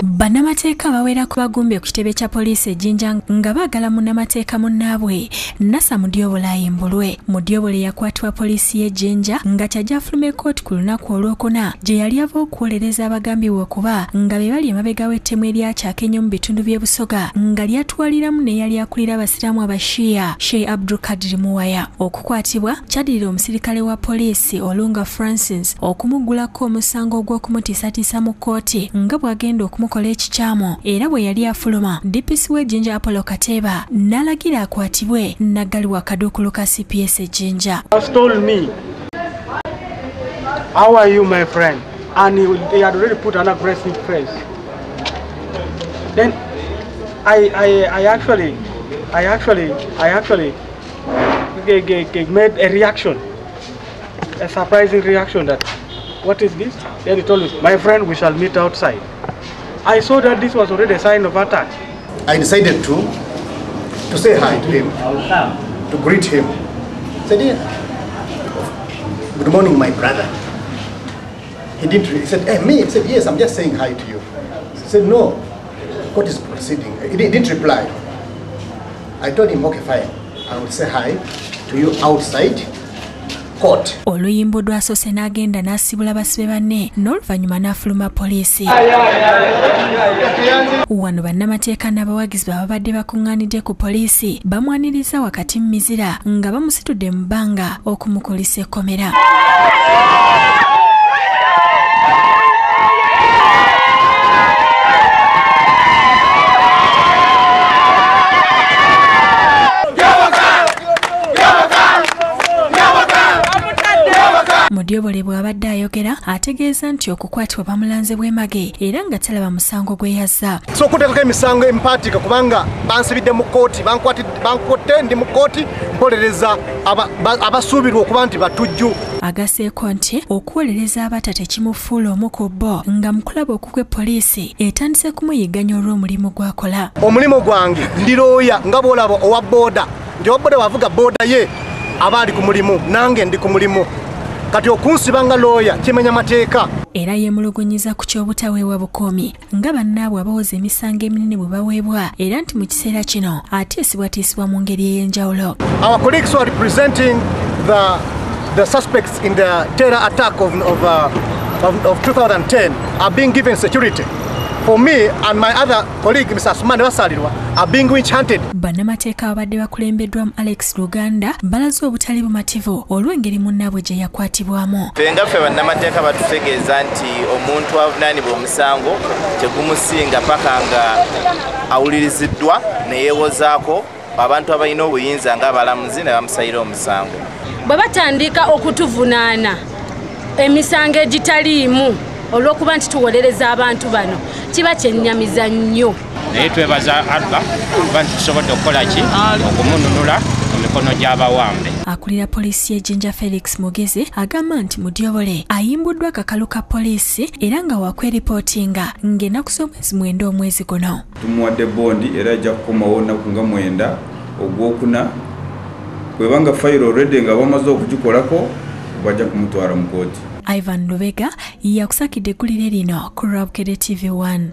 Bannamateeka bawera ku bagumbe ku kitebe kya poliisi ejjinja nga baagala munnamateeka munnaabwe Nasa Mudyobola ayimbulwe. Mudyobola yakwatibwa poliisi y'ejjinja nga kyajja afulume kkooti ku lunaku olwokuna gye yali ava okuwolereza abagambibwa okuba nga be bali emabega w'ettemu eryakyakenya mu bitundu by'e Busoga nga lyatwaliramu ne yali akulira abasiraamu abashiya Sheikh Abdul Kadir Muwaya. Okukwatibwa kyaddirira omusirikale wa poliisi Olunga Francis okumuggulako omusango ogw'okumutiisatiisa mu kkooti nga bw'agenda okumukola ekikyamu era bwe yali afuluma DPC w'ejjinja Apollo Kateeba n'alagira akwatibwe Naggali wa Kaduukulu ka CPS ejjinja. Told me, how are you, my friend? And they had already put an aggressive face. Then I actually made a reaction, a surprising reaction that, what is this? Then he told me, my friend, we shall meet outside. I saw that this was already a sign of attack. I decided to say hi to him, to greet him. I said, yeah. Good morning, my brother. He said, hey, me? He said, yes, I'm just saying hi to you. He said, no, what is proceeding? He didn't reply. I told him, okay, fine. I will say hi to you outside court. Ayuimbuddwa asoose n'agenda n'asibula basibe banne n'oluvannyuma n'afuluma poliisi. Wano bannamateeka n'abawagizi babadde bakuŋŋaanidde ku poliisi bamwaniriza wakati mu mizira nga bamusitudde mu bbanga okumukulisa ekkomera. Mudyobola bw'abadde ayogera ategeeza nti okukwatibwa bamulanze bw'emage era nga talaba musango gwe yazza. So okuteekako emisango empaatika kubanga bansibidde mu kkooti bankutte ndi mu kkooti mpolereza abasuubirwa okuba nti batujju. Agaseeko nti okuwolereza abata tekimufuula omu ku bo nga mu kulaba okugwa poliisi etandise kumuyigganya olw'omulimu gw'akola. Omulimu gwange ndi looya nga bw'olaba owa booda nti owa booda bw'avuga booda ye aba ali ku mulimu nange ndi ku mulimu. Kati okunsibanga looya kimenya mateeka. Era yeemulugunyiza ku ky'obutaweebwa bukoomi nga bannaabwe abawoza emisango eminene bwe baweebwa era nti mu kiseera kino ateesibwatiisibwa mu ngeri ey'enjawulo. Our colleagues who are representing the suspects in the terror attack of 2010 are being given security. For me and my other colleague, Mr. Asumani Basalirwa, are being witch hunted. Bannamateeka abadde bakulembeddwamu Alex Luganda balaze obutali bumativu olw'engeri munnaabwe gye yakwatibwamu. Fenga ffe bannamateeka batutegeeza nti omuntu avunaanibwa omusango tegumusinga paka nga awuliriziddwa ne yeewozaako abantu abalina obuyinza ng'abalamuzi ne bamusayira omusango. Bwe batandika okutuvunaana emisango egitaliimu olw'okuba nti tuwolereza abantu bano kiba kyennyamiza nnyo. Naye twebaza Alba kuba nti tusobodde okukola ki okumununula mu mikono gy'abawambe. Akulira poliisi y'ejjinja Felix Mugezi agamba nti Mudyobole ayimbuddwa akakalu ka poliisi era nga wakweripotinga ng'ennaku z'omwezi 9 omwezi guno. Tumuwadde bondi era ajja kukomawo nnaku nga 9 ogwokuna kwebanga fayiro already nga bamaze okugikolako bajja kumutwala mu kooti. Ivan Lubega yakusakidde eggulire lino ku Bukedde TV 1.